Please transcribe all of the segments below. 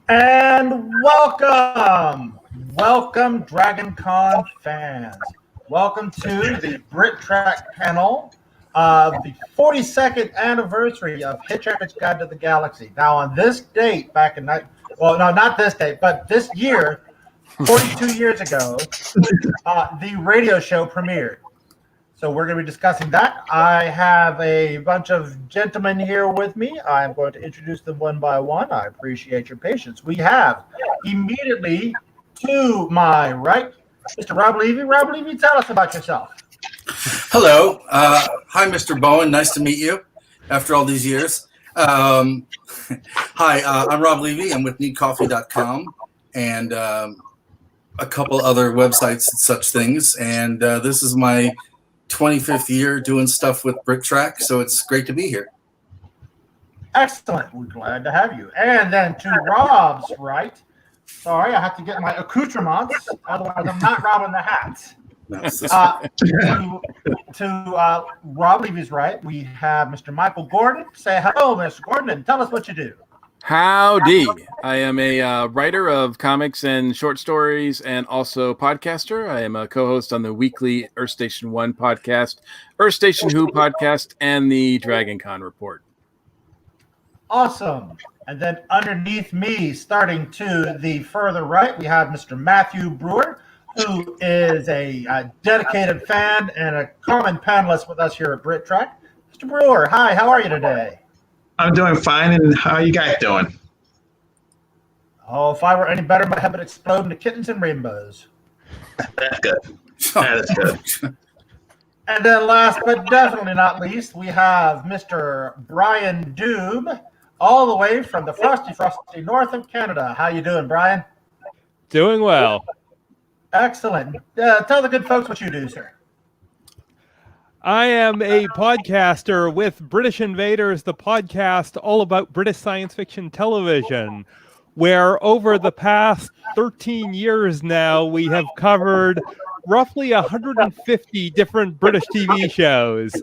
And welcome Dragon Con fans. Welcome to the Brit Track panel of the 42nd anniversary of Hitchhiker's Guide to the Galaxy. Now on this date, not this date, but this year, 42 years ago, the radio show premiered. So we're going to be discussing that. I have a bunch of gentlemen here with me. I'm going to introduce them one by one. I appreciate your patience. We have immediately to my right, Mr. Rob Levy. Rob Levy, tell us about yourself. Hello. Hi, Mr. Bowen. Nice to meet you after all these years. Hi, I'm Rob Levy. I'm with needcoffee.com and a couple other websites and such things. And this is my 25th year doing stuff with Brit Track, so it's great to be here. Excellent. We're glad to have you. And then to Rob's right, sorry, I have to get my accoutrements, otherwise I'm not Rob in the hat. To Rob Levy's right, we have Mr. Michael Gordon. Say hello, Mr. Gordon, and tell us what you do. Howdy. I am a writer of comics and short stories and also podcaster. I am a co-host on the weekly Earth Station 1 podcast, Earth Station Who podcast, and the Dragon Con Report. Awesome. And then underneath me, starting to the further right, we have Mr. Matthew Brewer, who is a dedicated fan and a common panelist with us here at Brit Track. Mr. Brewer, hi, how are you today? I'm doing fine, and how are you guys doing? Oh, if I were any better, my head would explode into kittens and rainbows. That's good. That is good. And then last but definitely not least, we have Mr. Brian Doob, all the way from the frosty north of Canada. How you doing, Brian? Doing well. Excellent. Tell the good folks what you do, sir. I am a podcaster with British Invaders, the podcast all about British science fiction television, where over the past 13 years now, we have covered roughly 150 different British TV shows,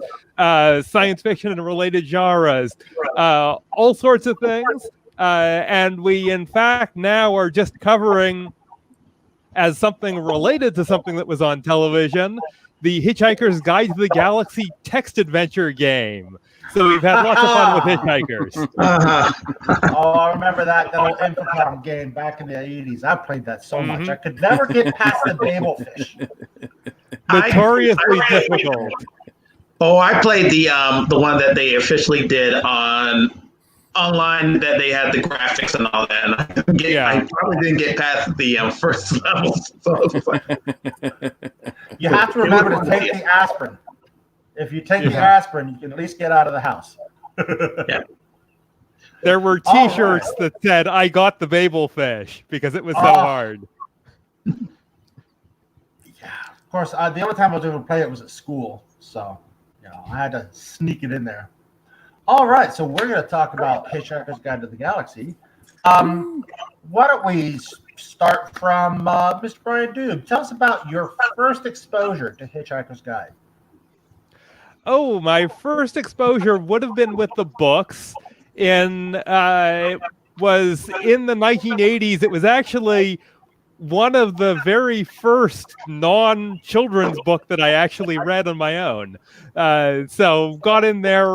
science fiction and related genres, all sorts of things. And we, in fact, now are just covering, as something related to something that was on television, the Hitchhiker's Guide to the Galaxy text adventure game. So we've had lots of fun with Hitchhikers. Oh, I remember that old Infocom game back in the 80s. I played that so much. I could never get past the Babelfish. Notoriously difficult. Oh, I played the one that they officially did online, that they had the graphics and all that. And I probably didn't get past the first level. So you have to remember to take the aspirin. If you take the aspirin, you can at least get out of the house. Yeah. There were T-shirts that said, "I got the Babelfish," because it was so hard. Yeah. Of course, the only time I was able to play it was at school. So, I had to sneak it in there. All right, so we're going to talk about Hitchhiker's Guide to the Galaxy. Why don't we start from Mr. Brian Doob? Tell us about your first exposure to Hitchhiker's Guide. Oh, my first exposure would have been with the books. It was in the 1980s. It was actually one of the very first non-children's book that I actually read on my own. So got in there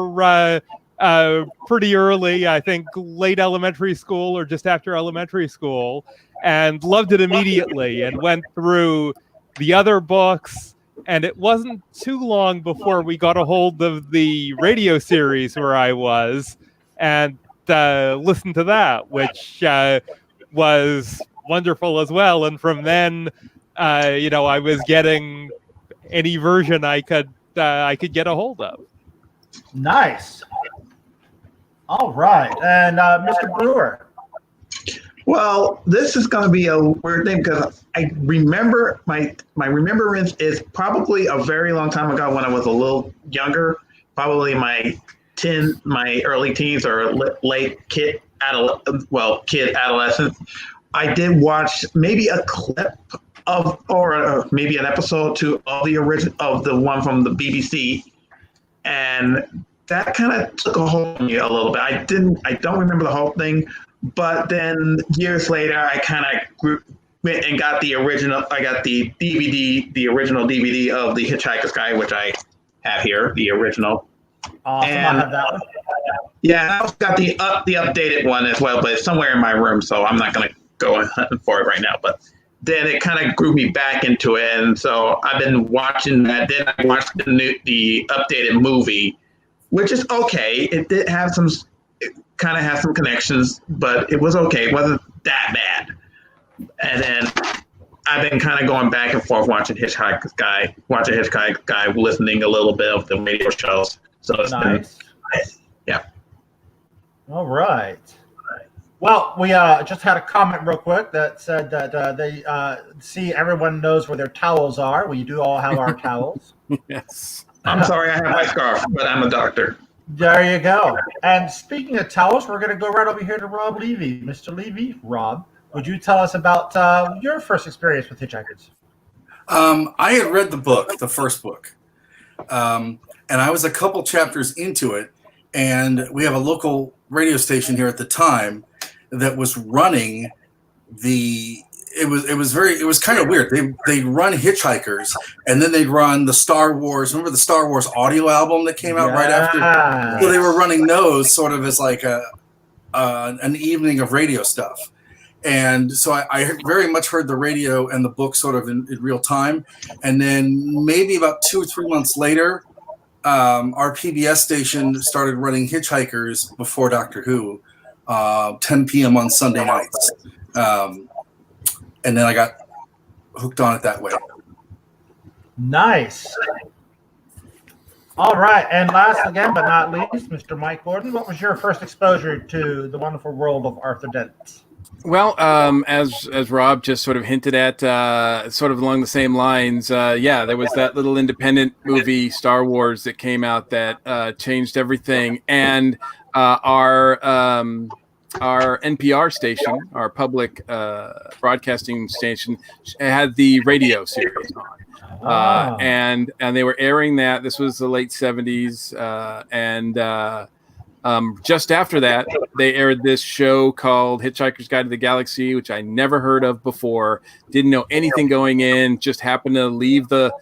pretty early, I think late elementary school or just after elementary school, and loved it immediately and went through the other books. And it wasn't too long before we got a hold of the radio series where I was and listened to that, which was wonderful as well. And from then, I was getting any version I could get a hold of. Nice. All right. And Mr. Brewer. Well, this is going to be a weird thing because I remember my remembrance is probably a very long time ago when I was a little younger, probably my early teens or late kid adolescence. I did watch maybe a clip of, or maybe an episode or two of the original of the one from the BBC, and that kind of took a hold on me a little bit. I don't remember the whole thing, but then years later, I kind of went and got the original. I got the DVD, the original DVD of the Hitchhiker's Guide, which I have here, the original. Awesome, And, I have that one. Yeah, I also got the updated one as well, but it's somewhere in my room, so I'm not going to go hunting for it right now. But then it kind of grew me back into it, and so I've been watching that. Then I watched the updated movie, which is okay. It did have some, it kind of has some connections, but it was okay. It wasn't that bad. And then I've been kind of going back and forth watching Hitchhiker's Guide, listening a little bit of the radio shows. So it's Nice. Yeah. All right. Well, we just had a comment real quick that said that they see everyone knows where their towels are. We do all have our towels. Yes. I'm sorry, I have my scarf, but I'm a doctor. There you go. And speaking of towels, we're going to go right over here to Rob Levy. Mr. Levy, Rob, would you tell us about your first experience with Hitchhikers? I had read the book, the first book, and I was a couple chapters into it, and we have a local radio station here at the time that was running it was kind of weird. They'd run Hitchhikers, and then they'd run the Star Wars. Remember the Star Wars audio album that came out right after? So they were running those sort of as like an evening of radio stuff. And so I very much heard the radio and the book sort of in real time. And then maybe about 2 or 3 months later, our PBS station started running Hitchhikers before Doctor Who, 10 p.m. on Sunday nights. And then I got hooked on it that way. Nice. All right. And last again, but not least, Mr. Mike Gordon, what was your first exposure to the wonderful world of Arthur Dent? Well, as Rob just sort of hinted at, sort of along the same lines, there was that little independent movie, Star Wars, that came out that changed everything. And our NPR station, our public broadcasting station, had the radio series on. And they were airing that. This was the late 70s. Just after that, they aired this show called Hitchhiker's Guide to the Galaxy, which I never heard of before. Didn't know anything going in. Just happened to leave the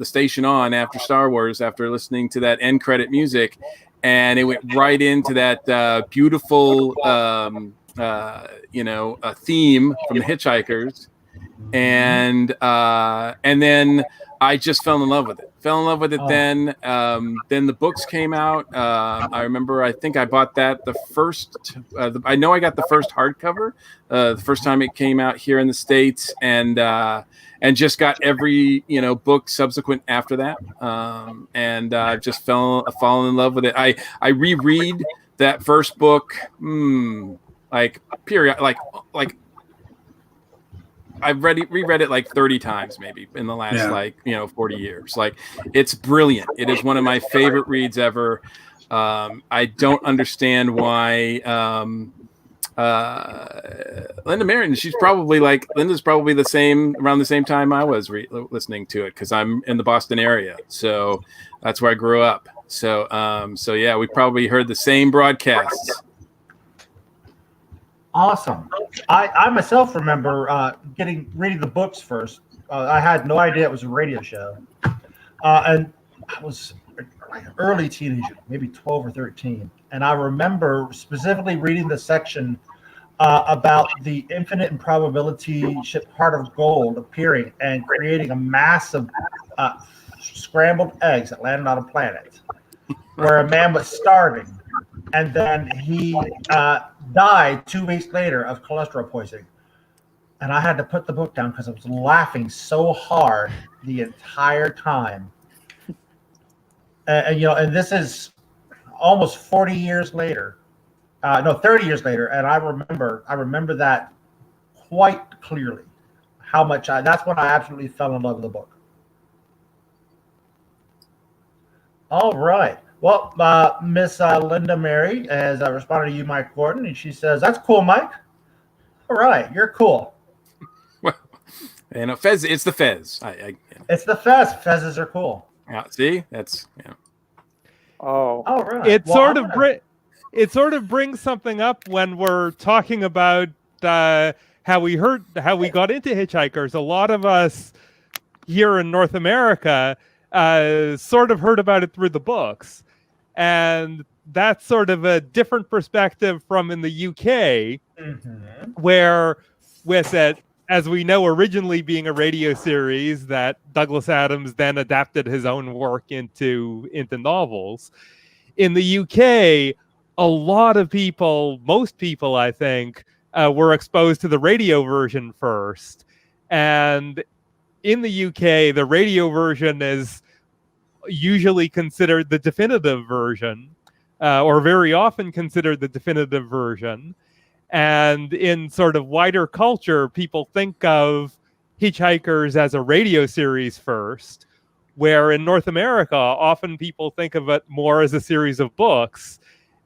station on after Star Wars, after listening to that end credit music, and it went right into that beautiful, a theme from the Hitchhikers, and then I just fell in love with it. Then the books came out. I remember, I think I bought that I know I got the first hardcover the first time it came out here in the States, and just got every book subsequent after that, and just fallen in love with it. I reread that first book like I've reread it like 30 times maybe in the last 40 years. Like, it's brilliant. It is one of my favorite reads ever. I don't understand why Linda Marion, Linda's probably around the same time I was listening to it, because I'm in the Boston area. So that's where I grew up. So yeah, we probably heard the same broadcasts. Awesome. I myself remember reading the books first. I had no idea it was a radio show. And I was like an early teenager, maybe 12 or 13. And I remember specifically reading the section about the infinite improbability ship Heart of Gold appearing and creating a massive scrambled eggs that landed on a planet where a man was starving. And then he died 2 weeks later of cholesterol poisoning. And I had to put the book down because I was laughing so hard the entire time. And this is almost 40 years later. 30 years later. And I remember that quite clearly, how much that's when I absolutely fell in love with the book. All right. Well, Miss Linda Mary has responded to you, Mike Gordon, and she says, "That's cool, Mike. All right, you're cool." Well, Fez, it's the Fez. It's the Fez. Fezzes are cool. Yeah, see, that's Oh, Oh, really? It Well, sort I'm of gonna- it sort of brings something up when we're talking about how we got into Hitchhikers. A lot of us here in North America sort of heard about it through the books, and that's sort of a different perspective from in the UK, Mhm. where with it, as we know, originally being a radio series that Douglas Adams then adapted his own work into novels. In the UK, a lot of people, most people, I think, were exposed to the radio version first. And in the UK, the radio version is usually considered the definitive version, or very often considered the definitive version. And in sort of wider culture, people think of Hitchhikers as a radio series first, where in North America, often people think of it more as a series of books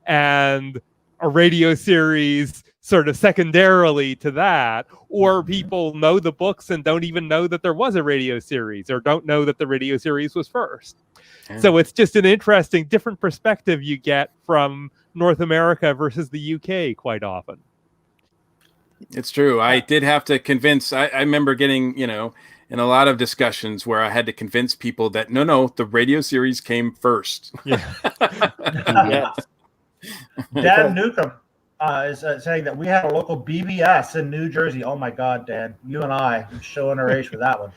and a radio series sort of secondarily to that, or people know the books and don't even know that there was a radio series, or don't know that the radio series was first. Yeah. So it's just an interesting, different perspective you get from North America versus the UK quite often. It's true. I did have to convince. I remember getting, in a lot of discussions where I had to convince people that no, the radio series came first. Yeah. yes. Dan Newcomb is saying that we had a local BBS in New Jersey. Oh my God, Dan, you and I are showing our age for that one.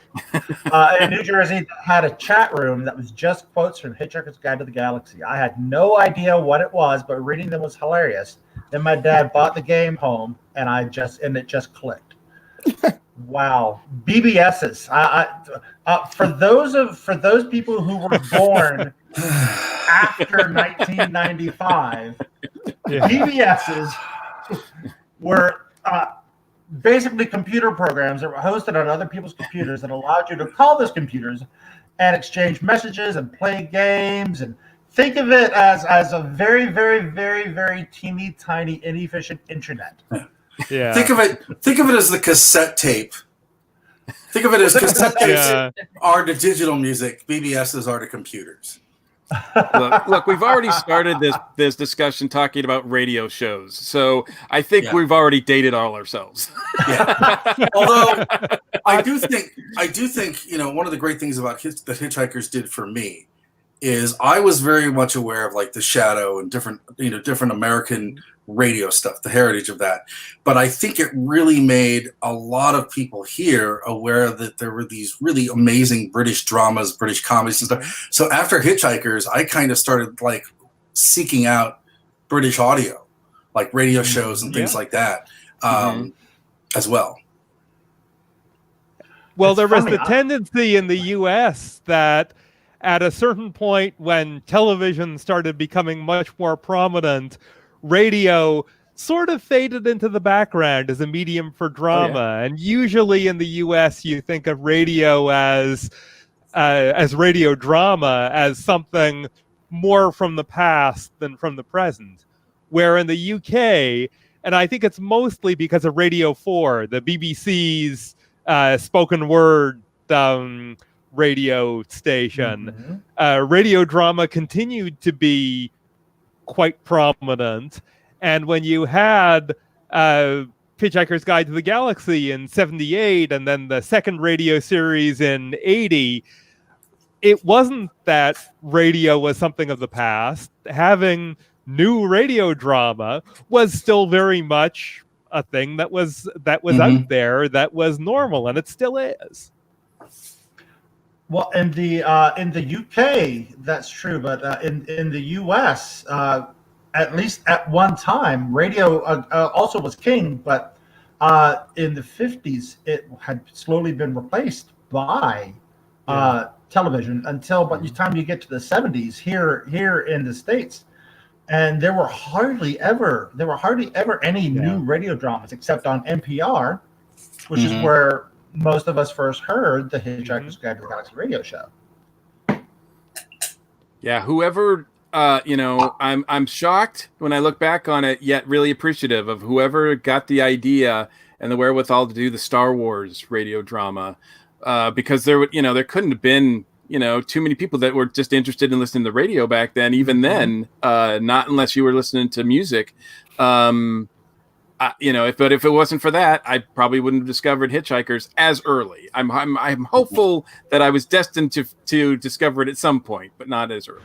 In New Jersey, that had a chat room that was just quotes from Hitchhiker's Guide to the Galaxy. I had no idea what it was, but reading them was hilarious. Then my dad bought the game home, and it just clicked. Wow, BBSs. For those people who were born after 1995, Yeah. BBSs were basically computer programs that were hosted on other people's computers that allowed you to call those computers and exchange messages and play games. And think of it as a very, very, very, very teeny tiny, inefficient internet. Yeah. Think of it as the cassette tape. Think of it as cassette tapes Yeah. are the digital music. BBSs are the computers. Look, we've already started this discussion talking about radio shows, so I think Yeah. we've already dated all ourselves. Yeah. Although I do think one of the great things about that Hitchhikers did for me is I was very much aware of like the Shadow and different American radio stuff, the heritage of that. But I think it really made a lot of people here aware that there were these really amazing British dramas, British comedies and stuff. So after Hitchhikers, I kind of started like seeking out British audio, like radio shows and things like that, as well. Well, It's there was funny, the tendency in the US that at a certain point when television started becoming much more prominent, radio sort of faded into the background as a medium for drama. And usually in the US, you think of radio as radio drama as something more from the past than from the present. Where in the UK, and I think it's mostly because of Radio 4, the BBC's spoken word radio station, radio drama continued to be quite prominent. And when you had Hitchhiker's Guide to the Galaxy in 78 and then the second radio series in 80, it wasn't that radio was something of the past. Having new radio drama was still very much a thing that was out there, that was normal, and it still is. Well, in the UK, that's true, but in the US, at least at one time, radio also was king. But in the 50s, it had slowly been replaced by television until by the time you get to the 70s here in the States. And there were hardly ever any new radio dramas except on NPR, which is where most of us first heard the Hitchhiker's Guide to the Galaxy radio show. Yeah, whoever, I'm shocked when I look back on it, yet really appreciative of whoever got the idea and the wherewithal to do the Star Wars radio drama, because there couldn't have been too many people that were just interested in listening to the radio back then. Even then, not unless you were listening to music. If it wasn't for that, I probably wouldn't have discovered Hitchhikers as early. I'm hopeful that I was destined to discover it at some point, but not as early.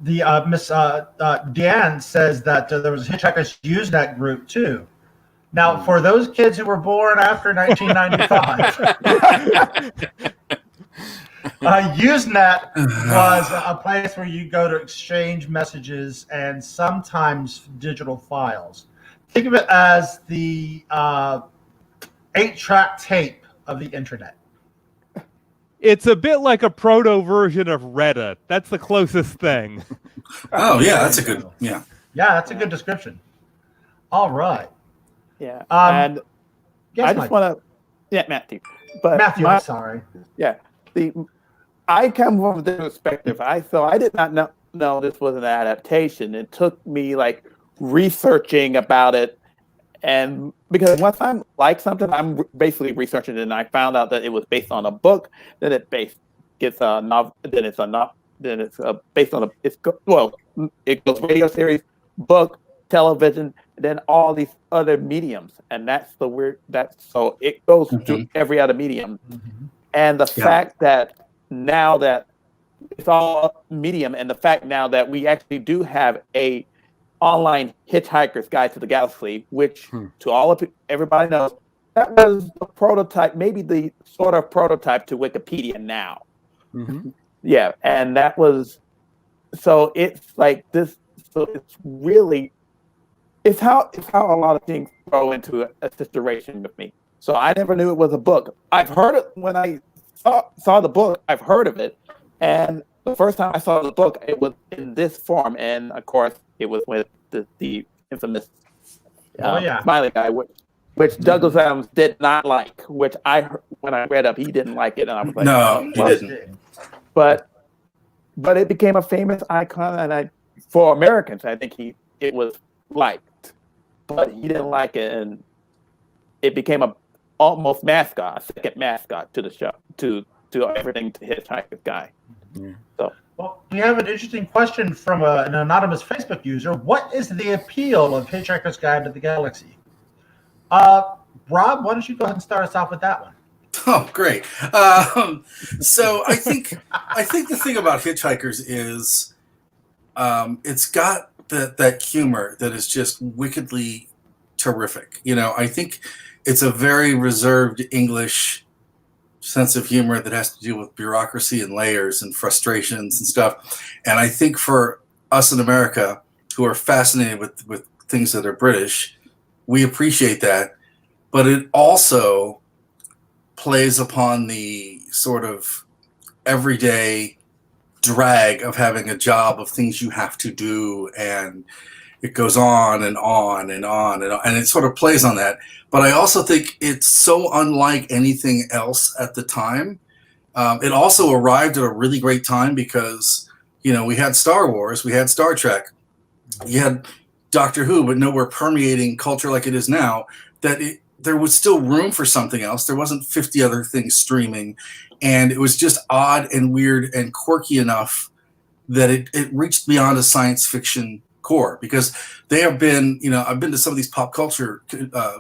The Miss Deanne says that there was a Hitchhikers Usenet group too. Now, for those kids who were born after 1995, Usenet was a place where you go to exchange messages and sometimes digital files. Think of it as the 8-track tape of the internet. It's a bit like a proto version of Reddit. That's the closest thing. Oh yeah, that's a good Yeah, that's a good description. All right. Yeah. And yes, I just want to, Matthew. But I'm sorry. Yeah. I come from the perspective. I did not know this was an adaptation. It took me like researching about it, and because once I'm like something, I'm basically researching it, and I found out that it was based on a book. Then it based based on it goes radio series, book, television, and then all these other mediums, and that's the weird. So it goes to every other medium, and the fact that now that it's all medium, and the fact now that we actually do have a online Hitchhiker's Guide to the Galaxy, which to everybody knows, that was the prototype, maybe the sort of prototype to Wikipedia now. Yeah, and that was, so it's like this, so it's really, it's how a lot of things go into a situation with me. So I never knew it was a book. I've heard it when I saw the book. I've heard of it, and the first time I saw the book, it was in this form, and of course, it was with the infamous Smiley Guy, which Douglas Adams did not like. Which when I read up, he didn't like it, and I was like, no, he didn't. But it became a famous icon, and for Americans, I think it was liked, but he didn't like it, and it became almost a second mascot to the show, to everything to Hitchhiker's Guy. So, well, we have an interesting question from an anonymous Facebook user. What is the appeal of Hitchhiker's Guide to the Galaxy? Rob, why don't you go ahead and start us off with that one? Oh, great. So I think the thing about Hitchhikers is it's got that humor that is just wickedly terrific. I think it's a very reserved English sense of humor that has to do with bureaucracy and layers and frustrations and stuff. And I think for us in America who are fascinated with things that are British, we appreciate that. But it also plays upon the sort of everyday drag of having a job, of things you have to do, and it goes on and on and on and on, and it sort of plays on that. But I also think it's so unlike anything else at the time. It also arrived at a really great time because, we had Star Wars, we had Star Trek, you had Doctor Who, but nowhere permeating culture like it is now, that there was still room for something else. There wasn't 50 other things streaming, and it was just odd and weird and quirky enough that it reached beyond a science fiction core, because they have been, I've been to some of these pop culture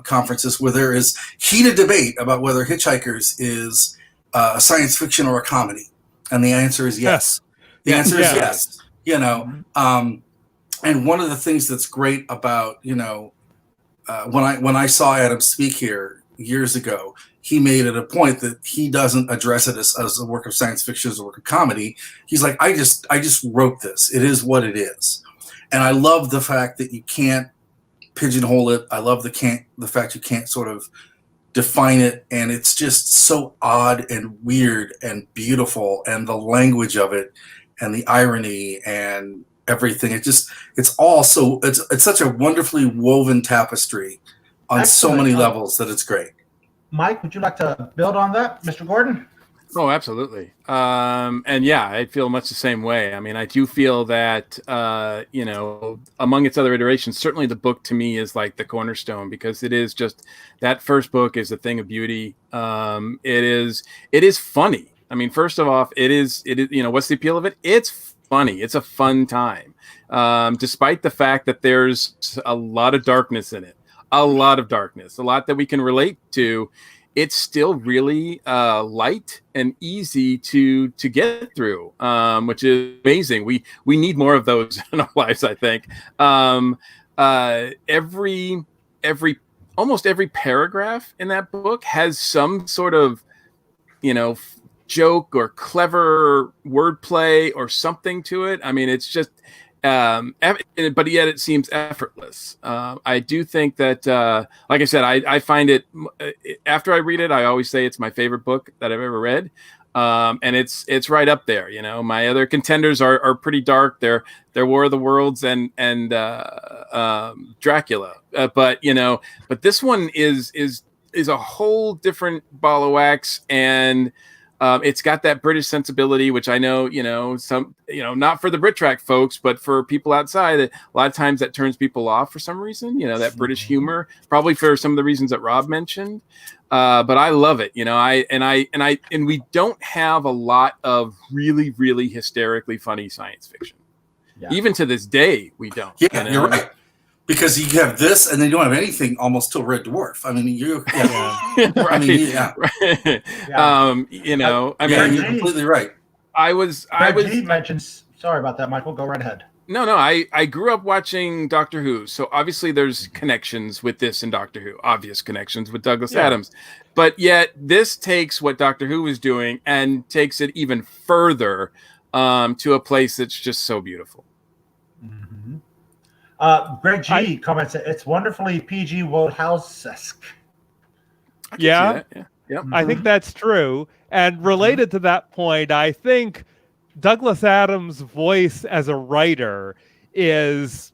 conferences where there is heated debate about whether Hitchhikers is a science fiction or a comedy, and the answer is yes. The answer is yes. And one of the things that's great about when I saw Adam speak here years ago, he made it a point that he doesn't address it as a work of science fiction, as a work of comedy. He's like, I just wrote this. It is what it is. And I love the fact that you can't pigeonhole it. I love the fact you can't sort of define it. And it's just so odd and weird and beautiful, and the language of it and the irony and everything. It's such a wonderfully woven tapestry on so many levels that it's great. Mike, would you like to build on that, Mr. Gordon? Oh, absolutely. And yeah, I feel much the same way. I mean, I do feel that, among its other iterations, certainly the book to me is like the cornerstone, because it is just, that first book is a thing of beauty. It is funny. I mean, first of all, it is, what's the appeal of it? It's funny. It's a fun time. Despite the fact that there's a lot of darkness in it, a lot that we can relate to. It's still really light and easy to get through, which is amazing. We need more of those in our lives, I think. Almost every paragraph in that book has some sort of, joke or clever wordplay or something to it. I mean, it's just, but yet it seems effortless. I do think that, like I said, I find it, after I read it, I always say it's my favorite book that I've ever read. And it's right up there. My other contenders are pretty dark. They're War of the Worlds and Dracula. But this one is a whole different ball of wax, and it's got that British sensibility, which I know, not for the Brit Track folks, but for people outside, a lot of times that turns people off for some reason, that British humor, probably for some of the reasons that Rob mentioned. But I love it, and we don't have a lot of really, really hysterically funny science fiction. Yeah. Even to this day, we don't. Yeah, you're right. Because you have this, and then you don't have anything almost till Red Dwarf. I mean, right. I mean, yeah. Right. Yeah. You're completely right. I was mentioned. Sorry about that, Michael. Go right ahead. No. I grew up watching Doctor Who, so obviously there's connections with this and Doctor Who, obvious connections with Douglas Adams. But yet this takes what Doctor Who was doing and takes it even further to a place that's just so beautiful. Mm-hmm. Greg G comments that it's wonderfully PG Wodehouse-esque. Yeah. Yep. I think that's true. And related to that point, I think Douglas Adams' voice as a writer is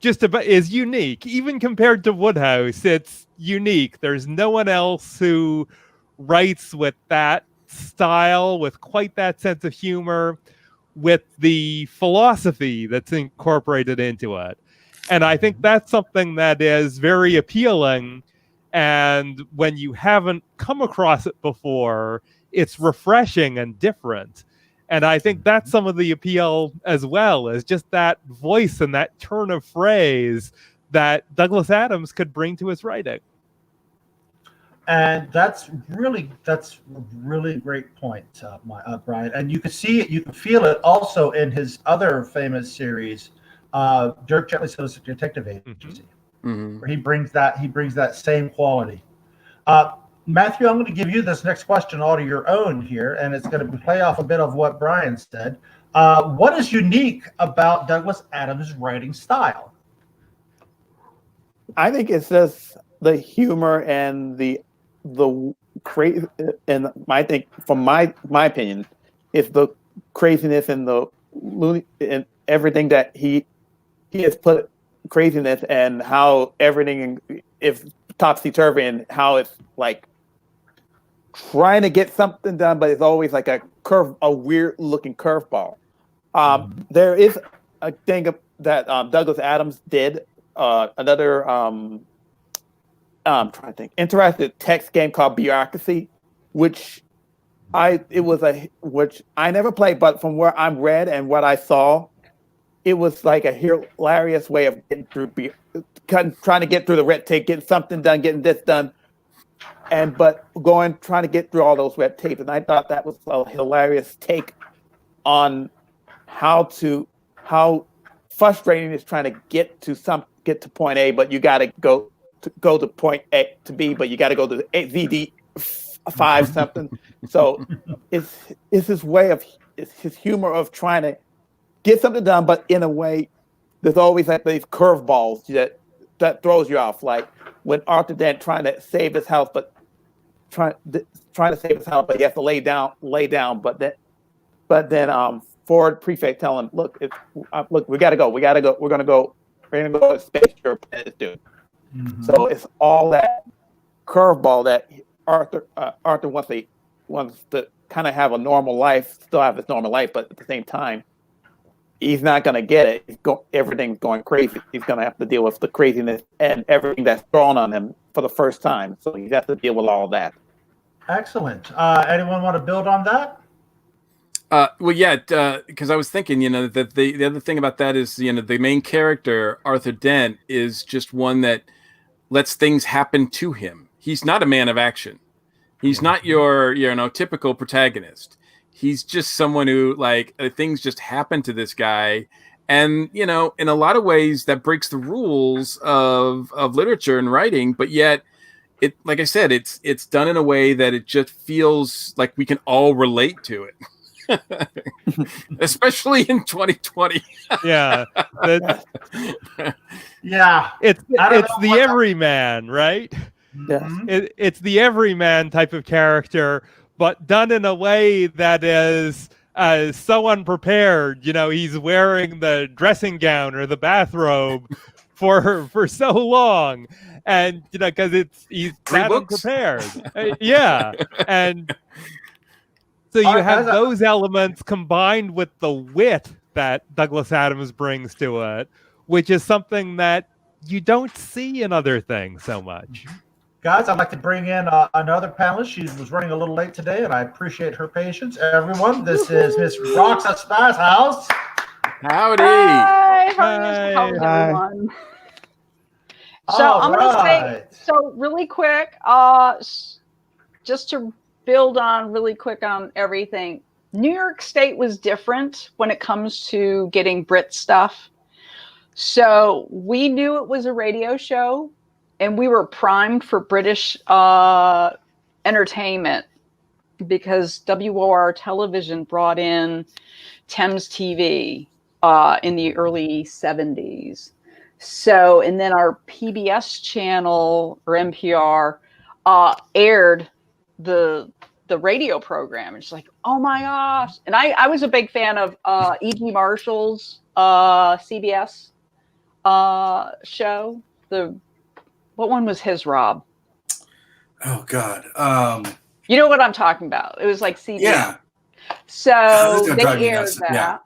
unique. Even compared to Wodehouse, it's unique. There's no one else who writes with that style, with quite that sense of humor, with the philosophy that's incorporated into it. And I think that's something that is very appealing. And when you haven't come across it before, it's refreshing and different. And I think that's some of the appeal as well, is just that voice and that turn of phrase that Douglas Adams could bring to his writing. And that's a really great point, Brian. And you can see it, you can feel it also in his other famous series, Dirk Gently's Holistic Detective Agency, where he brings that same quality. Matthew, I'm going to give you this next question all to your own here, and it's going to play off a bit of what Brian said. What is unique about Douglas Adams' writing style? I think it's just the humor and the crazy, and I think, from my opinion, it's the craziness and the loony and everything that he has put craziness, and how everything is topsy-turvy, and how it's like trying to get something done, but it's always like a weird looking curveball. There is a thing that Douglas Adams did, another I'm trying to think, interactive text game called Bureaucracy, which I never played, but from where I'm read and what I saw, it was like a hilarious way of getting through, trying to get through the red tape, getting something done, getting this done, but trying to get through all those red tape. And I thought that was a hilarious take on how frustrating it is trying to get to point A, but you got to go to point A to B, but you got to go to the ZD 5 something. So it's his way of, it's his humor of trying to get something done, but in a way, there's always like these curveballs that throws you off. Like when Arthur Dent trying to save his house, but trying to save his house, but he has to lay down. But then Ford Prefect tell him, look, we gotta go. We're gonna go to space. Dude. So it's all that curveball that Arthur wants to kind of have a normal life, still have his normal life, but at the same time, he's not going to get it. Everything's going crazy. He's going to have to deal with the craziness and everything that's thrown on him for the first time. So he has to deal with all that. Excellent. Anyone want to build on that? Well, yeah, because I was thinking, that the other thing about that is, the main character, Arthur Dent, is just one that lets things happen to him. He's not a man of action. He's not your, typical protagonist. He's just someone who, like, things just happen to this guy. And, in a lot of ways that breaks the rules of literature and writing, but yet it, like I said, it's done in a way that it just feels like we can all relate to it. Especially in 2020. Yeah. Yeah. It's know the what- everyman, right? Yes. It's the everyman type of character, but done in a way that is so unprepared. He's wearing the dressing gown or the bathrobe for so long, and because he's that unprepared. Yeah, and so you have those elements combined with the wit that Douglas Adams brings to it, which is something that you don't see in other things so much. Guys, I'd like to bring in another panelist. She was running a little late today, and I appreciate her patience. Everyone, this is Miss Roxa Spazhouse. Howdy. Hi, Hi. everyone. So I'm going to say, so really quick, just to build on really quick on everything. New York State was different when it comes to getting Brit stuff. So we knew it was a radio show, and we were primed for British entertainment because WOR television brought in Thames TV in the early 70s. So, and then our PBS channel or NPR aired the radio program. It's like, oh my gosh. And I was a big fan of E.G. Marshall's CBS show. What one was his, Rob? Oh God. You know what I'm talking about. It was like CBS. Yeah. So God, they aired that. Yeah.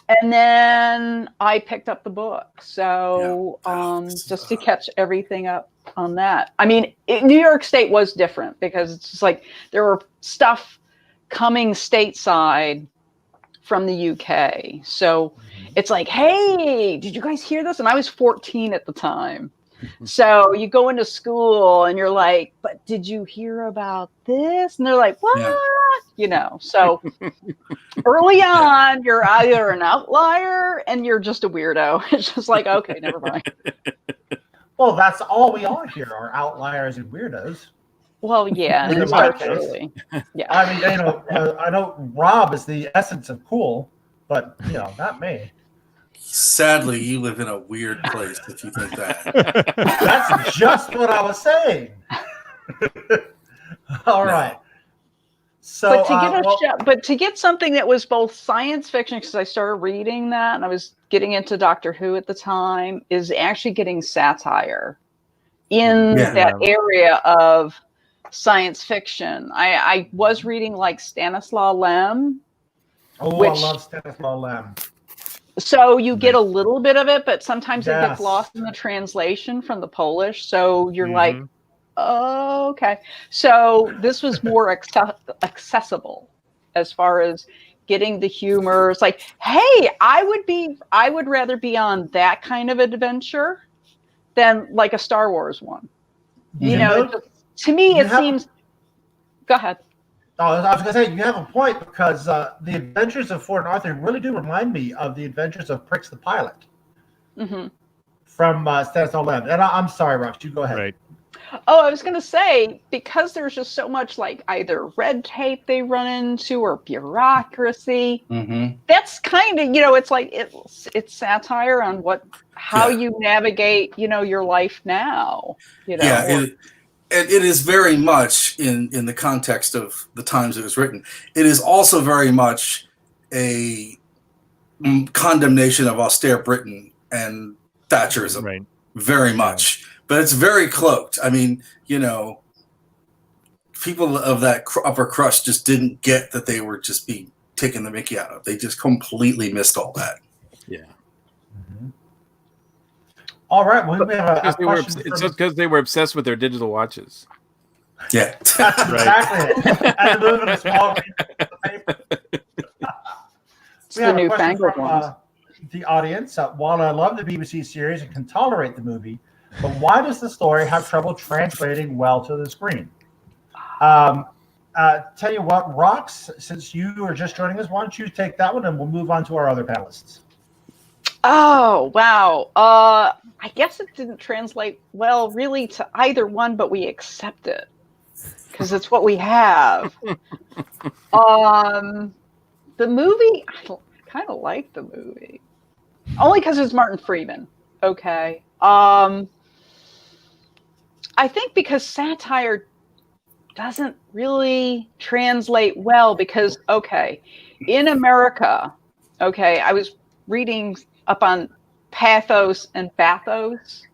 And then I picked up the book. So just to catch everything up on that. I mean, New York State was different because it's just like there were stuff coming stateside from the UK. So it's like, hey, did you guys hear this? And I was 14 at the time. So you go into school and you're like, but did you hear about this? And they're like, what? Yeah. So early on, you're either an outlier and you're just a weirdo. It's just like, okay, never mind. Well, that's all we are here, are outliers and weirdos. Well, yeah. In my case. Yeah. I mean, I know Rob is the essence of cool, but, not me. Sadly, you live in a weird place if you think that. That's just what I was saying. All right. So, but to get something that was both science fiction, because I started reading that and I was getting into Doctor Who at the time, is actually getting satire in that area of science fiction. I was reading like Stanislaw Lem. Oh, I love Stanislaw Lem. So you get a little bit of it, but sometimes it gets lost in the translation from the Polish. So you're like, oh, okay. So this was more accessible as far as getting the humor. It's like, hey, I would rather be on that kind of adventure than like a Star Wars one. To me, it seems. Go ahead. Oh, I was going to say, you have a point because the adventures of Ford and Arthur really do remind me of the adventures of Prix the Pilot from Stanislaw Lem. And I'm sorry, Rox, you go ahead. Right. Oh, I was going to say, because there's just so much like either red tape they run into or bureaucracy, that's kind of, it's like it's satire on how you navigate, your life now. It is very much in the context of the times it was written. It is also very much a condemnation of austere Britain and Thatcherism, right. Very much. But it's very cloaked. I mean, people of that upper crust just didn't get that they were just being taken the mickey out of. They just completely missed all that. Yeah. All right. Well, we have a question. It's just because they were obsessed with their digital watches. Yeah. That's exactly it. And live in a small paper. It's We the have a question newfangled from ones. the audience. While I love the BBC series and can tolerate the movie, but why does the story have trouble translating well to the screen? Tell you what, Rox, since you are just joining us, why don't you take that one and we'll move on to our other panelists. Oh, wow. I guess it didn't translate well really to either one, but we accept it because it's what we have. The movie, I kind of like the movie. Only because it's Martin Freeman. Okay. I think because satire doesn't really translate well because, okay, in America, okay, I was reading up on pathos and bathos.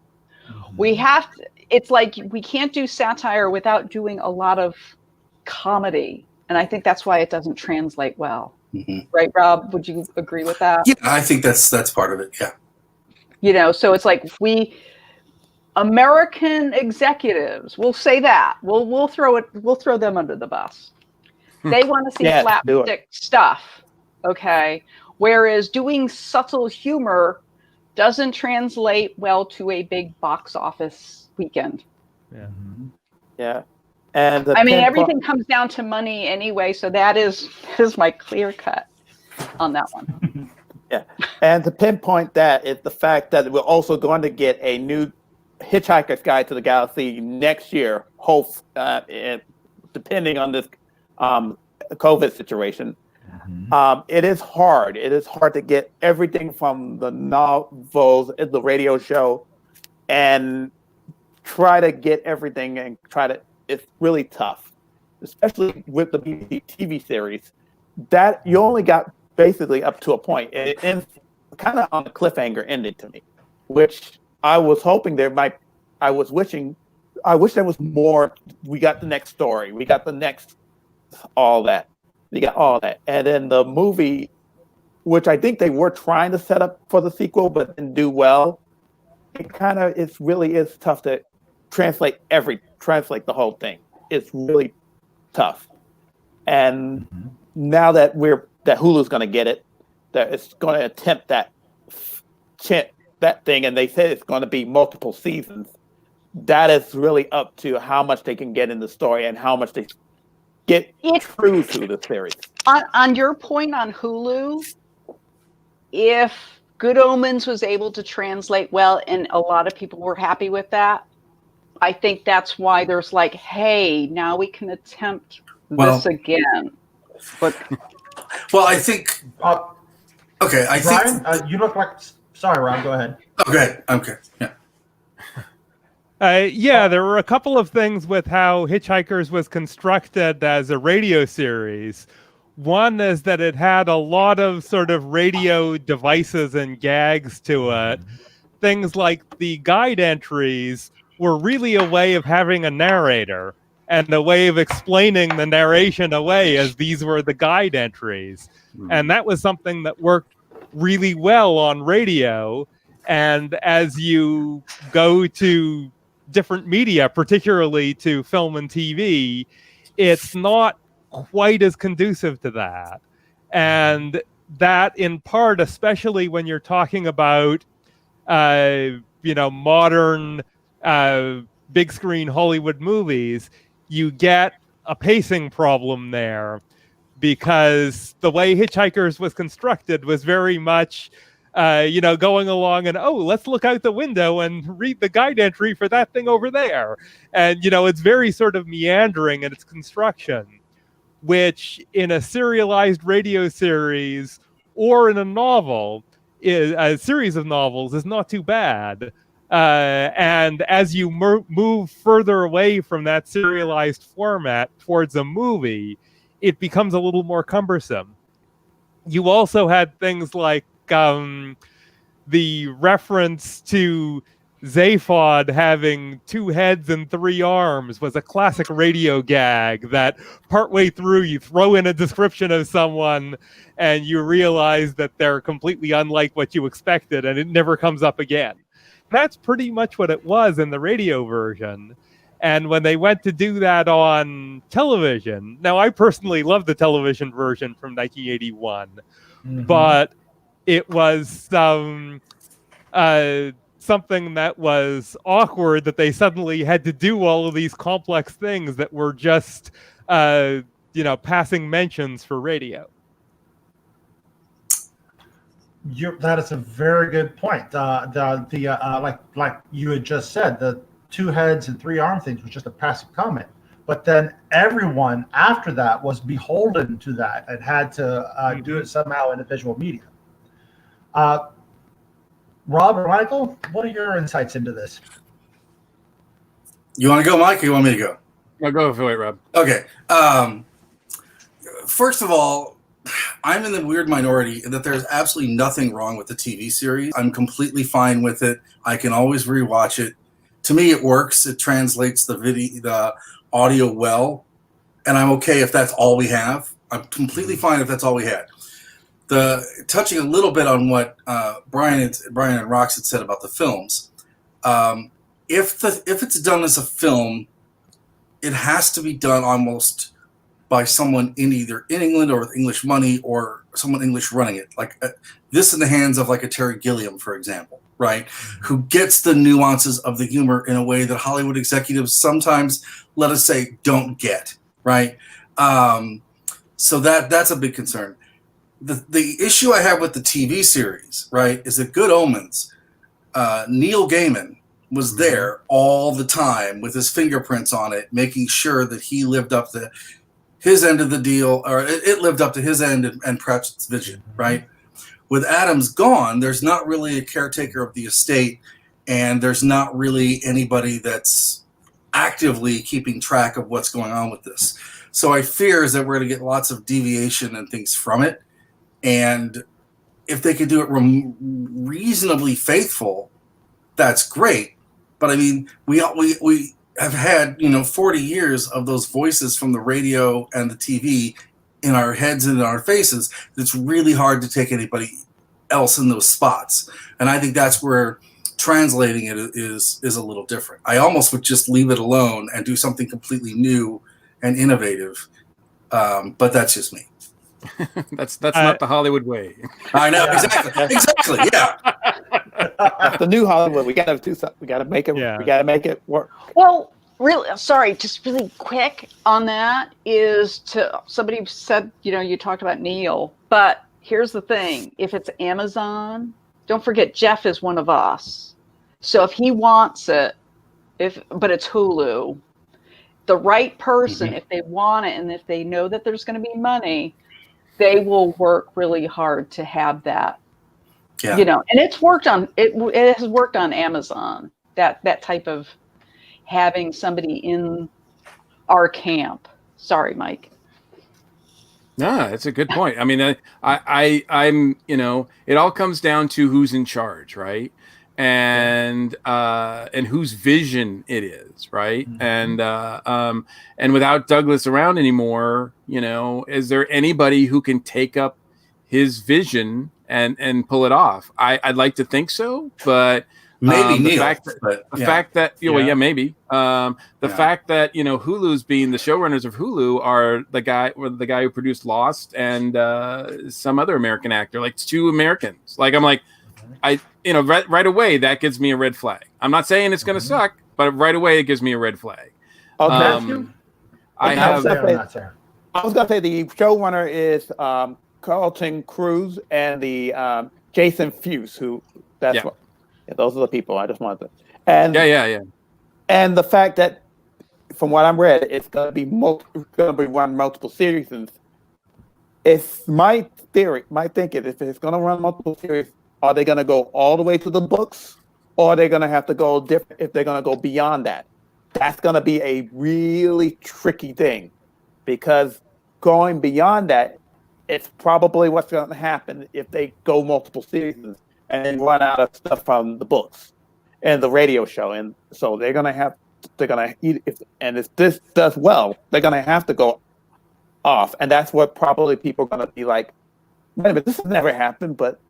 We have to, it's like we can't do satire without doing a lot of comedy. And I think that's why it doesn't translate well. Mm-hmm. Right, Rob? Would you agree with that? Yeah, I think that's part of it. Yeah. You know, so it's like American executives, we'll say that. We'll throw them under the bus. They want to see Yeah, slapstick stuff. Okay. Whereas doing subtle humor doesn't translate well to a big box office weekend. Yeah. Yeah. And I mean, everything comes down to money anyway, so that is my clear cut on that one. Yeah. And to pinpoint that is the fact that we're also going to get a new Hitchhiker's Guide to the Galaxy next year, depending on this COVID situation. It is hard. It is hard to get everything from the novels, the radio show, and try to get everything and it's really tough, especially with the BBC TV series. That you only got basically up to a point. It ends kind of on a cliffhanger ending to me, which I was hoping I wish there was more. We got the next story. We got the next, all that. We got all that. And then the movie, which I think they were trying to set up for the sequel, but didn't do well. It really is tough to translate the whole thing. It's really tough. And now that Hulu's going to get it, that it's going to attempt that thing, and they said it's going to be multiple seasons. That is really up to how much they can get in the story and how much they get true to the series. On your point on Hulu, if Good Omens was able to translate well, and a lot of people were happy with that, I think that's why there's like, hey, now we can attempt this again. But I think. Okay, I Brian, think. you look like. Sorry, Rob. Go ahead. Okay. Yeah. Yeah, there were a couple of things with how Hitchhikers was constructed as a radio series. One is that it had a lot of sort of radio devices and gags to it. Things like the guide entries were really a way of having a narrator and a way of explaining the narration away as these were the guide entries. And that was something that worked really well on radio. And as you go to different media, particularly to film and TV, it's not quite as conducive to that. And that in part, especially when you're talking about, modern big screen Hollywood movies, you get a pacing problem there because the way Hitchhikers was constructed was very much going along and, let's look out the window and read the guide entry for that thing over there. And, it's very sort of meandering in its construction, which in a serialized radio series or in a novel, a series of novels, is not too bad. And as you move further away from that serialized format towards a movie, it becomes a little more cumbersome. You also had things like the reference to Zaphod having 2 heads and 3 arms was a classic radio gag that partway through you throw in a description of someone and you realize that they're completely unlike what you expected and it never comes up again. That's pretty much what it was in the radio version. And when they went to do that on television, now I personally love the television version from 1981, but it was something that was awkward, that they suddenly had to do all of these complex things that were just passing mentions for radio. That is a very good point. Like you had just said, the 2 heads and 3 arm things was just a passive comment. But then everyone after that was beholden to that and had to do it somehow in a visual medium. Rob or Michael, what are your insights into this? You want to go, Mike, or you want me to go? No, go for it, Rob. Okay. First of all, I'm in the weird minority that there's absolutely nothing wrong with the TV series. I'm completely fine with it. I can always rewatch it. To me, it works. It translates the audio well, and I'm okay if that's all we have. I'm completely fine if that's all we had. Touching a little bit on what Brian and Rox had said about the films, if it's done as a film, it has to be done almost by someone in England or with English money or someone English running it, like this in the hands of like a Terry Gilliam, for example, right? Who gets the nuances of the humor in a way that Hollywood executives sometimes, let us say, don't get, right? So that's a big concern. The issue I have with the TV series, right, is that Good Omens, Neil Gaiman was there all the time with his fingerprints on it, making sure that he lived up to his end of the deal, or it lived up to his end and Pratchett's vision, right? With Adams gone, there's not really a caretaker of the estate, and there's not really anybody that's actively keeping track of what's going on with this. So I fear is that we're going to get lots of deviation and things from it. And if they could do it reasonably faithful, that's great. But I mean, we have had 40 years of those voices from the radio and the TV in our heads and in our faces. It's really hard to take anybody else in those spots, and I think that's where translating it is a little different. I almost would just leave it alone and do something completely new and innovative, but that's just me. That's not the Hollywood way. I know, exactly, yeah. That's the new Hollywood. We gotta do something. We gotta make it. Yeah. We gotta make it work. Well, really, sorry, just really quick on that is somebody said, you talked about Neil, but here's the thing. If it's Amazon, don't forget Jeff is one of us. So if he wants it, but it's Hulu, the right person, if they want it and if they know that there's going to be money, they will work really hard to have that. Yeah. And it's worked on it has worked on Amazon, that type of having somebody in our camp. Sorry, Mike. No, that's a good point. I mean, I'm it all comes down to who's in charge, right? And whose vision it is, right? And without Douglas around anymore, is there anybody who can take up his vision and pull it off? I'd like to think so, but maybe the Neil, fact that maybe the fact that Hulu's being the showrunners of Hulu are the guy who produced Lost and some other American actor, like 2 Americans. Like I'm like, right away that gives me a red flag. I'm not saying it's going to suck, but right away it gives me a red flag. Okay. I was going to say the showrunner is Carlton Cruz and the Jason Fuse, who those are the people. I just wanted to. And And the fact that, from what I'm read, it's going to be run multiple series. And it's my theory, my thinking, if it's going to run multiple series, are they going to go all the way to the books, or are they going to have to go different? If they're going to go beyond that, that's going to be a really tricky thing, because going beyond that, it's probably what's going to happen if they go multiple seasons and then run out of stuff from the books and the radio show. And so if this does well, they're going to have to go off. And that's what probably people are going to be like, wait a minute, this has never happened, but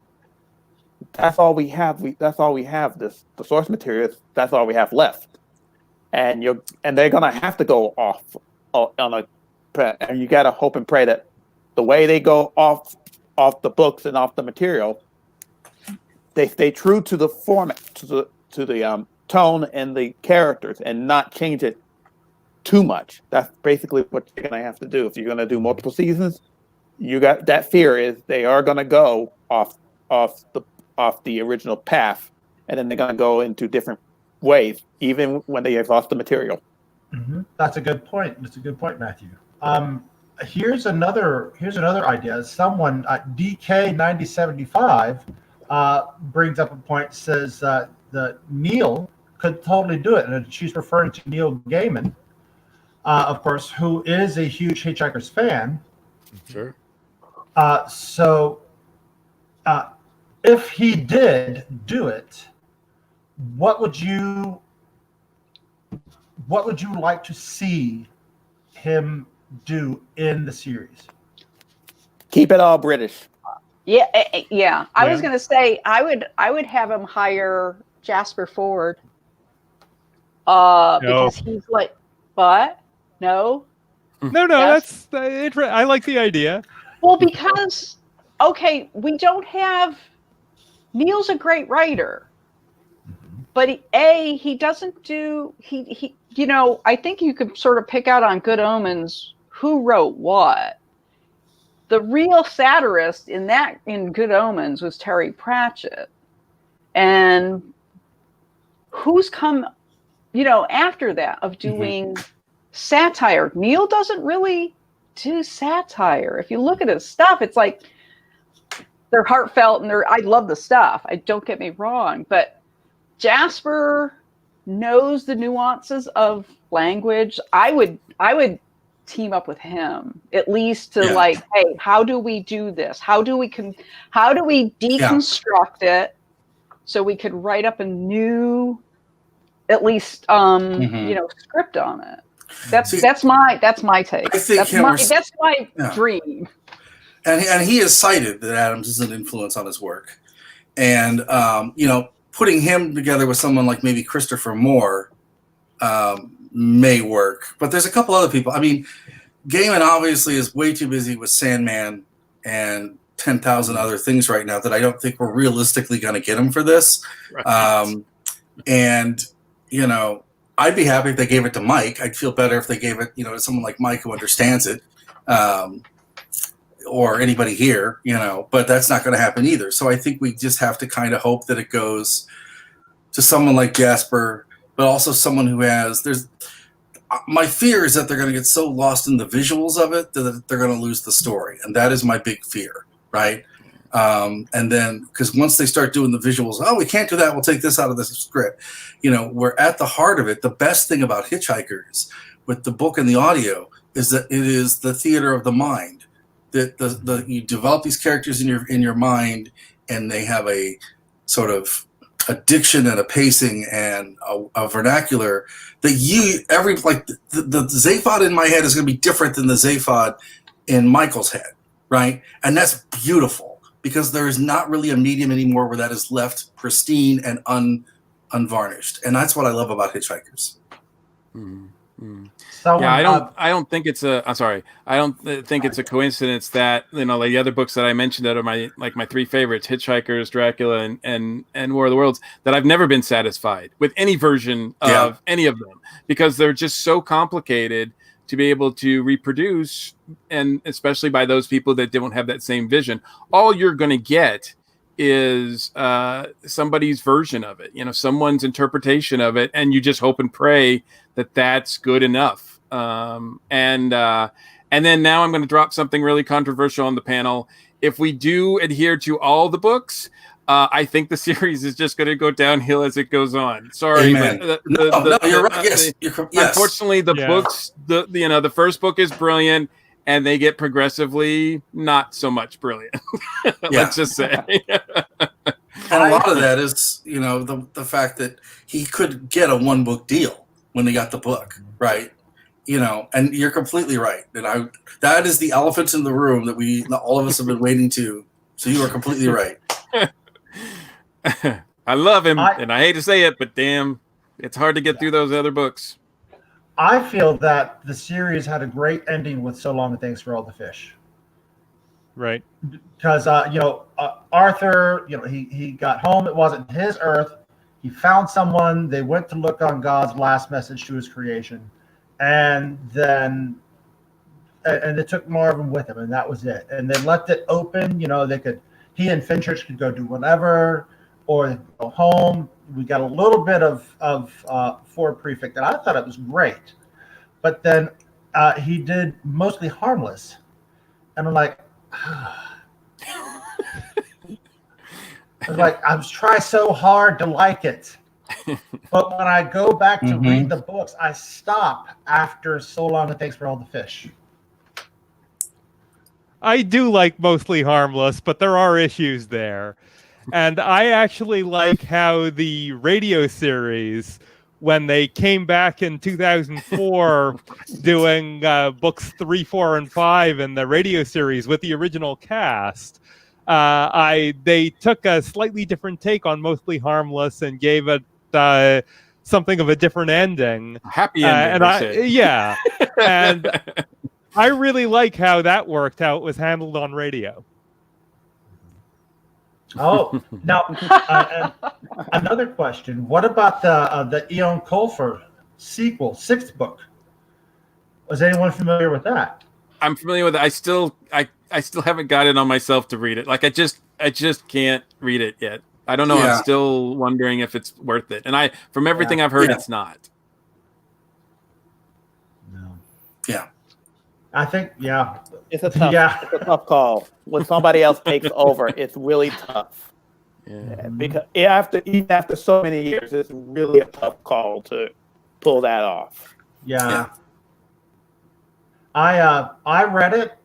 that's all we have. That's all we have. The source materials, that's all we have left. And they're going to have to go off on and you got to hope and pray that the way they go off off the books and off the material, they stay true to the format, to the tone and the characters, and not change it too much. That's basically what you're gonna have to do if you're gonna do multiple seasons. You got that fear is they are gonna go off the original path, and then they're gonna go into different ways, even when they exhaust the material. Mm-hmm. That's a good point. That's a good point, Matthew. Here's another idea. Someone DK9075 brings up a point. Says that Neil could totally do it, and she's referring to Neil Gaiman, of course, who is a huge Hitchhikers fan. Sure. So if he did do it, what would you like to see him do in the series? Keep it all British. Yeah. I was going to say I would have him hire Jasper Ford. Because he's like, what? No. No, Yes. that's I like the idea. Well, because we don't have. Neil's a great writer, but he doesn't do he. I think you could sort of pick out on Good Omens who wrote what. The real satirist in Good Omens was Terry Pratchett, and who's come, after that of doing satire. Neil doesn't really do satire. If you look at his stuff, it's like they're heartfelt and I love the stuff. Don't get me wrong, but Jasper knows the nuances of language. I would team up with him at least to hey, how do we do this? How do we deconstruct it so we could write up a new, at least script on it. That's my take. That's my dream. And he has cited that Adams is an influence on his work, and putting him together with someone like maybe Christopher Moore may work. But there's a couple other people. I mean, Gaiman obviously is way too busy with Sandman and 10,000 other things right now that I don't think we're realistically going to get him for this. Right. And I'd be happy if they gave it to Mike. I'd feel better if they gave it, to someone like Mike who understands it, or anybody here, but that's not going to happen either. So I think we just have to kind of hope that it goes to someone like Jasper, but also someone who my fear is that they're going to get so lost in the visuals of it that they're going to lose the story. And that is my big fear, right? And then, because once they start doing the visuals, we can't do that, we'll take this out of the script. We're at the heart of it. The best thing about Hitchhikers with the book and the audio is that it is the theater of the mind. That you develop these characters in your mind, and they have a sort of a diction and a pacing and a vernacular that the Zaphod in my head is going to be different than the Zaphod in Michael's head, right? And that's beautiful because there is not really a medium anymore where that is left pristine and unvarnished, and that's what I love about Hitchhikers. Mm-hmm. I don't think it's a. I'm sorry. I don't think it's a coincidence that like the other books that I mentioned that are my three favorites: Hitchhikers, Dracula, and War of the Worlds. That I've never been satisfied with any version of any of them because they're just so complicated to be able to reproduce, and especially by those people that don't have that same vision. All you're going to get is somebody's version of it, someone's interpretation of it, and you just hope and pray that that's good enough. And then now I'm going to drop something really controversial on the panel. If we do adhere to all the books, I think the series is just going to go downhill as it goes on. Sorry, but you're right. Yes, yes. Unfortunately, the books, the first book is brilliant, and they get progressively not so much brilliant. Let's just say. And a lot of that is, the fact that he could get a one-book deal when they got the book, right? And you're completely right. And that is the elephant in the room that all of us have been waiting to. So you are completely right. I love him, and I hate to say it, but damn, it's hard to get through those other books. I feel that the series had a great ending with So Long and Thanks for All the Fish. Right. Because Arthur, he got home. It wasn't his Earth. He found someone. They went to look on God's last message to his creation, and then they took Marvin with him, and that was it. And they left it open. He and Fenchurch could go do whatever, or they could go home. We got a little bit of Ford Prefect, and I thought it was great. But then he did Mostly Harmless, and I'm like. I was trying so hard to like it, but when I go back to read the books, I stop after So Long It Takes for All the Fish. I do like Mostly Harmless, but there are issues there. And I actually like how the radio series, when they came back in 2004 doing books 3, 4, and 5 in the radio series with the original cast, they took a slightly different take on Mostly Harmless and gave it something of a different ending. Happy ending, and I really like how that worked, how it was handled on radio. Oh, now another question. What about the Eon Colfer sequel, 6th book? Was anyone familiar with that? I'm familiar with it. I still haven't got it on myself to read it. Like I just can't read it yet. I don't know. Yeah. I'm still wondering if it's worth it. And from everything I've heard, it's not. No. Yeah. I think, It's a tough call. When somebody else takes over, it's really tough. Yeah. Because even after so many years, it's really a tough call to pull that off. Yeah. I read it,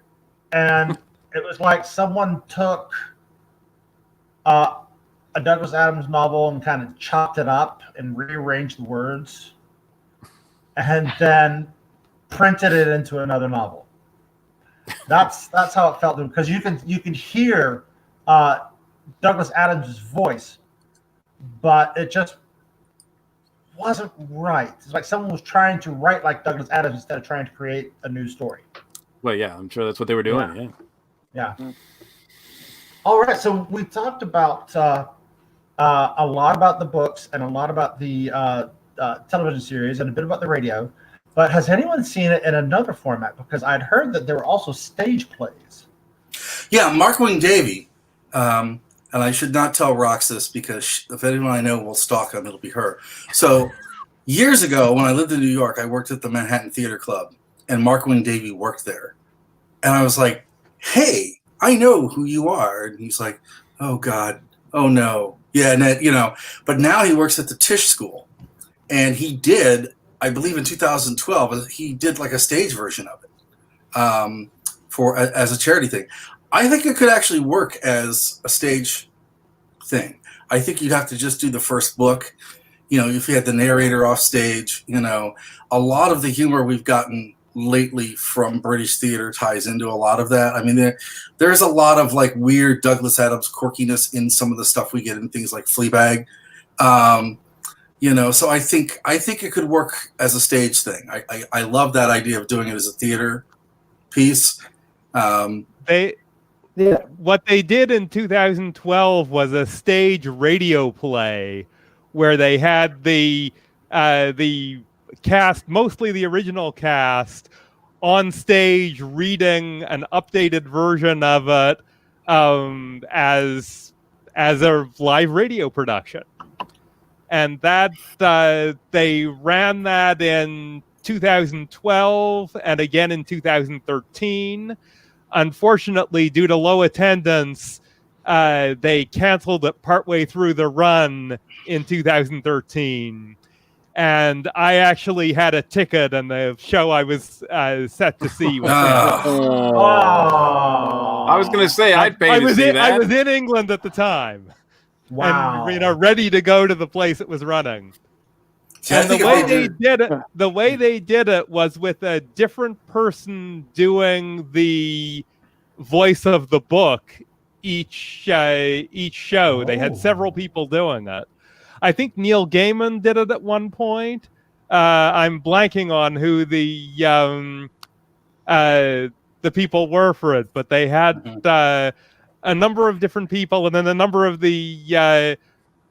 and it was like someone took a Douglas Adams novel and kind of chopped it up and rearranged the words, and then printed it into another novel. That's how it felt, because you can hear Douglas Adams' voice, but it just wasn't right. It's like someone was trying to write like Douglas Adams instead of trying to create a new story. Well, yeah, I'm sure that's what they were doing. Yeah. All right, so we talked about a lot about the books and a lot about the television series and a bit about the radio. But has anyone seen it in another format? Because I'd heard that there were also stage plays. Yeah, Mark Wing Davey, and I should not tell Rox this because if anyone I know will stalk him, it'll be her. So years ago, when I lived in New York, I worked at the Manhattan Theater Club, and Mark Wing Davey worked there. And I was like, hey, I know who you are. And he's like, oh, God, oh, no. Yeah, and but now he works at the Tisch School. And he did, I believe in 2012, he did like a stage version of it as a charity thing. I think it could actually work as a stage thing. I think you'd have to just do the first book. If you had the narrator off stage, a lot of the humor we've gotten lately from British theater ties into a lot of that. I mean, there's a lot of like weird Douglas Adams quirkiness in some of the stuff we get in things like Fleabag. So I think it could work as a stage thing. I love that idea of doing it as a theater piece. What they did in 2012 was a stage radio play where they had the cast, mostly the original cast, on stage reading an updated version of it as a live radio production. And that they ran that in 2012 and again in 2013. Unfortunately, due to low attendance, they canceled it partway through the run in 2013. And I actually had a ticket, and the show I was set to see was canceled. I was going to say I'd pay to see that. I was in England at the time. Wow. And ready to go to the place it was running. See, and the way they did it was with a different person doing the voice of the book each show. They had several people doing it. I think Neil Gaiman did it at one point. I'm blanking on who the the people were for it, but they had a number of different people, and then a number of the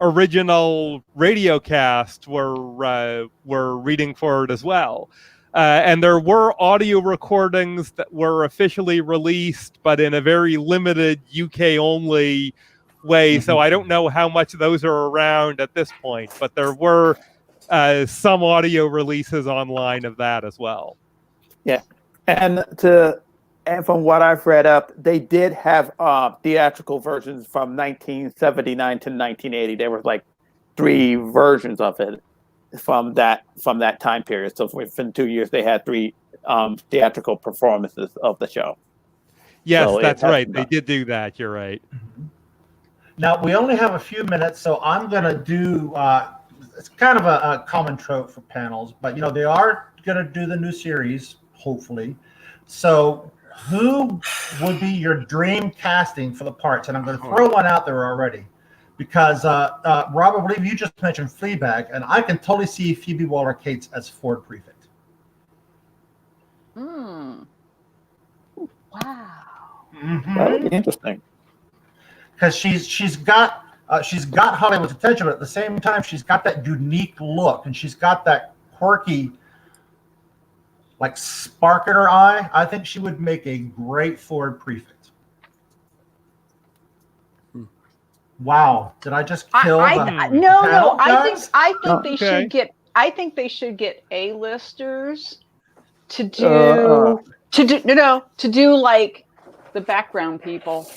original radio cast were reading for it as well. And there were audio recordings that were officially released, but in a very limited UK only way. So I don't know how much those are around at this point, but there were some audio releases online of that as well. Yeah, and from what I've read up, they did have theatrical versions from 1979 to 1980. There were like 3 versions of it from that time period. So within 2 years, they had 3 theatrical performances of the show. Yes, so that's right. They did do that. You're right. Now, we only have a few minutes, so I'm going to do it's kind of a common trope for panels, but they are going to do the new series, hopefully. So who would be your dream casting for the parts? And I'm going to throw one out there already, because Rob, I believe you just mentioned Fleabag, and I can totally see Phoebe Waller-Cates as Ford Prefect. Wow. That would be interesting. Because she's got Hollywood's attention, but at the same time, she's got that unique look, and she's got that quirky, like, spark in her eye. I think she would make a great Ford Prefect. Wow, did I just kill? No. I think they Okay. should get. I think they should get A-listers to do to do like the background people.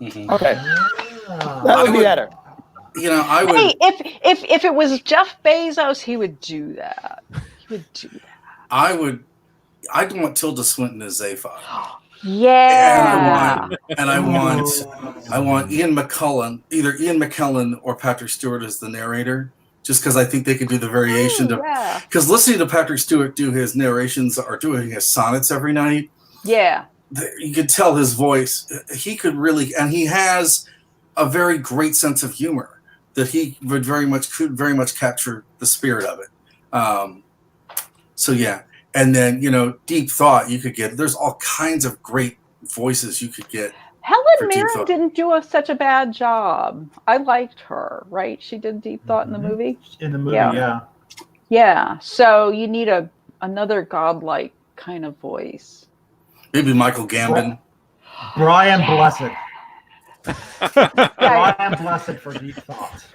Okay, that would be better. I would. Hey, if it was Jeff Bezos, he would do that. He would do that. I'd want Tilda Swinton as Zaphod. Yeah. And I want Ian McKellen, either Ian McKellen or Patrick Stewart as the narrator, just because I think they could do the variation because listening to Patrick Stewart do his narrations or doing his sonnets every night. Yeah. You could tell his voice. He could really, and he has a very great sense of humor that he could very much capture the spirit of it. So yeah. And then, Deep Thought, you could get, there's all kinds of great voices you could get. Helen Mirren didn't do such a bad job. I liked her, right? She did Deep Thought in the movie. In the movie, yeah. Yeah. So you need another godlike kind of voice. Maybe Michael Gambon. Brian Blessed. Brian Blessed for Deep Thought.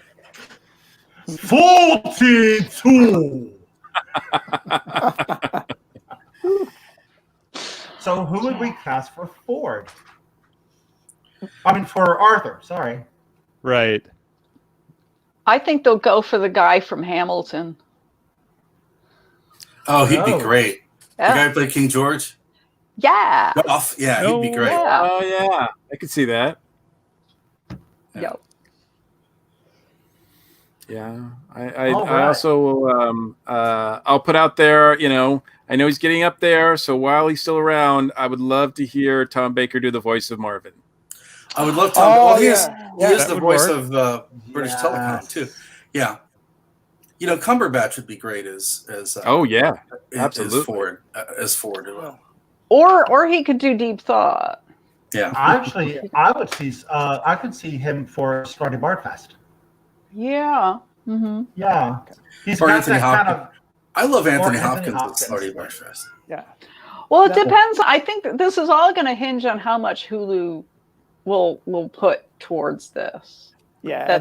42. So who would we cast for Ford? I mean, for Arthur, sorry. Right. I think they'll go for the guy from Hamilton. Oh, he'd be great. Yeah. The guy who played King George? Yeah. Yeah, he'd be great. Yeah. Oh, yeah. I could see that. Yep. Yeah. I also I'll put out there, I know he's getting up there, so while he's still around, I would love to hear Tom Baker do the voice of Marvin. I would love Tom. He is the voice work. of British Telecom too. Yeah. Cumberbatch would be great as absolutely. as Ford as well. Or he could do Deep Thought. Yeah. Actually, I could see him for Strutty Bartfest. Yeah. Mm-hmm. Yeah. He's Or got Anthony that Hopkins. kind of. I love Anthony Anthony Hopkins as Hopkins. Strutty Bartfest. Yeah. Well, it depends. I think that this is all going to hinge on how much Hulu will put towards this. Yeah.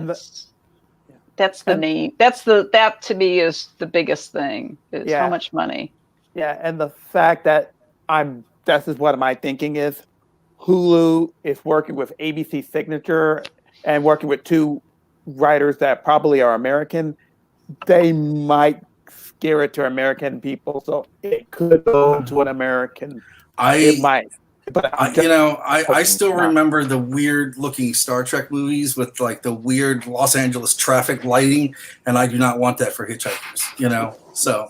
That's the name. That to me is the biggest thing. Is Yeah. how much money. Yeah, and the fact that this is what my thinking is. Hulu is working with ABC Signature and working with 2 writers that probably are American. They might scare it to American people, so it could go to an American. It might. But I still remember the weird looking Star Trek movies with like the weird Los Angeles traffic lighting, and I do not want that for Hitchhikers, so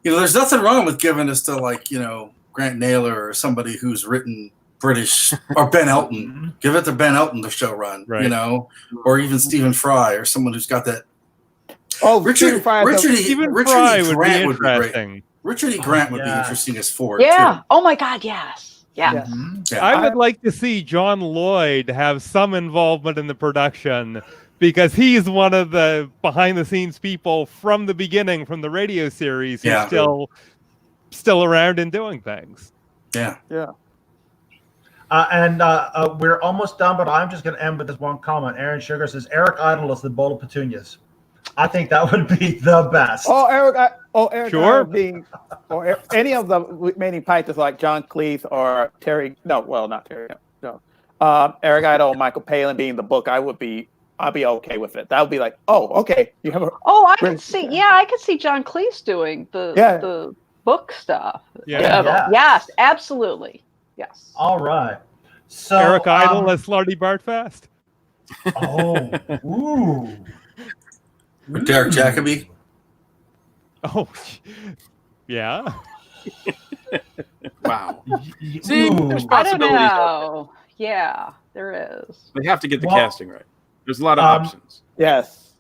there's nothing wrong with giving this to Grant Naylor or somebody who's written British or Ben Elton. Give it to Ben Elton to show run, Right. or even Stephen Fry or someone who's got that. Oh, Richard Stephen Richard Fry E. would be Grant would be great. interesting. Richard E. Grant would be yes. interesting as Ford Yeah. too. Oh my God. Yes. Yeah. Yes. Mhm. Yeah. I would like to see John Lloyd have some involvement in the production because he's one of the behind the scenes people from the beginning, from the radio series, who's Yeah. still around and doing things. Yeah. And we're almost done, but I'm just going to end with this one comment. Aaron Sugar says Eric Idle is the bowl of petunias. I think that would be the best. Oh, Eric Sure. being, or any of the remaining Pythons like John Cleese or Terry. No, well, not Terry. No, Eric Idle, Michael Palin being the book. I'd be okay with it. That would be like, oh, okay. You have a Oh, I could see. Yeah, I could see John Cleese doing the book stuff. Yeah. Yes, absolutely. Yes. All right. So Eric Idle as Slarty Bartfast. Oh, ooh. With Derek Jacobi. Oh, yeah. Wow. Ooh. See, there's I don't possibilities. know. Yeah, there is. They have to get the Well, casting right. There's a lot of options. yes.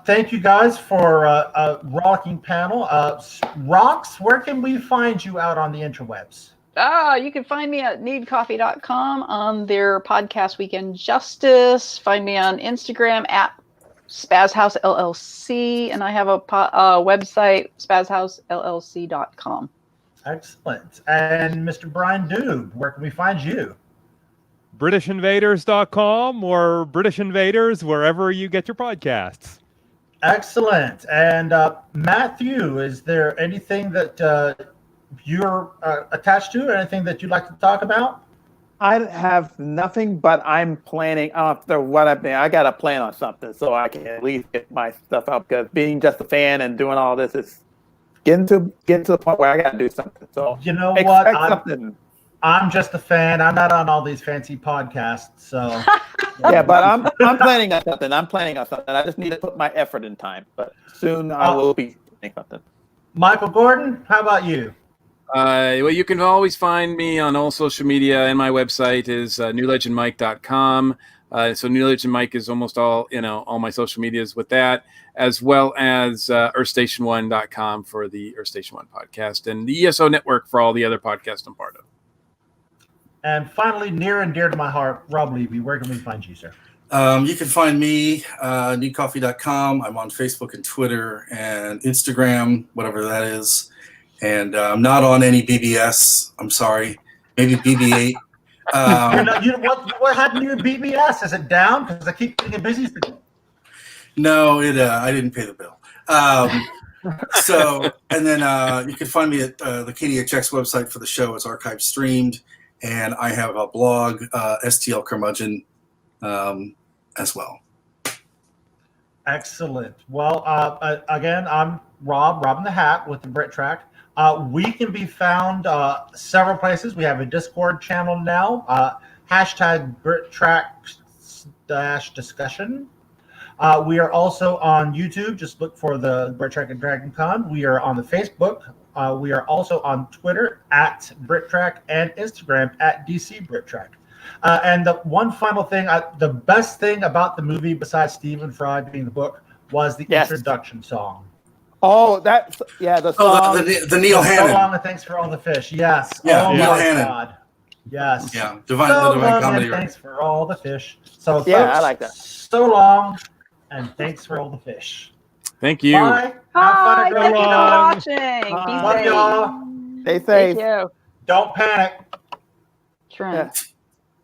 Thank you guys for a rocking panel. Rox, where can we find you out on the interwebs? You can find me at needcoffee.com on their podcast Weekend Justice. Find me on Instagram at Spazhouse LLC, and I have a website, spazhousellc.com. Excellent. And Mr. Brian Doob, where can we find you? BritishInvaders.com or British Invaders, wherever you get your podcasts. Excellent. And Matthew, is there anything that you're attached to, or anything that you'd like to talk about? I have nothing, but I'm planning after what I've been. I got to plan on something so I can at least get my stuff out. Because being just a fan and doing all this is getting to the point where I got to do something. So You know expect what? something. I'm just a fan. I'm not on all these fancy podcasts, so Yeah, but I'm planning on something. I just need to put my effort in time. But soon I will be doing something. Michael Gordon, how about you? Well, you can always find me on all social media, and my website is newlegendmike.com. So New Legend Mike is almost all my social medias with that, as well as earthstation1.com for the Earth Station 1 podcast, and the ESO network for all the other podcasts I'm part of. And finally, near and dear to my heart, Rob Levy, where can we find you, sir? You can find me needcoffee.com. I'm on Facebook and Twitter and Instagram, whatever that is. And I'm not on any BBS. I'm sorry. Maybe BB8. What happened to your BBS? Is it down? Because I keep getting busy. No, I didn't pay the bill. And then you can find me at the KDHX website for the show. It's archived streamed. And I have a blog, STL Curmudgeon, as well. Excellent. Well, again, I'm Rob in the Hat with the Brit Track. We can be found several places. We have a Discord channel now, hashtag BritTrack-discussion. We are also on YouTube. Just look for the Brit Track and Dragon Con. We are on the Facebook. We are also on Twitter at BritTrack and Instagram at DC BritTrack. And the one final thing, the best thing about the movie, besides Stephen Fry being the book, was the introduction song. Oh, that's the song. The Neil Hannon. So long and thanks for all the fish. Yes. Yeah, oh Neil my Hannon. God. Yes. Yeah, So Divine long Comedy. and thanks for all the fish. So folks, I like that. So long and thanks for all the fish. Thank you. Bye. Hi, Have fun. thank you for Long. watching. Be Love safe. y'all. Stay safe. Thank you. Don't panic. Trent. Yeah.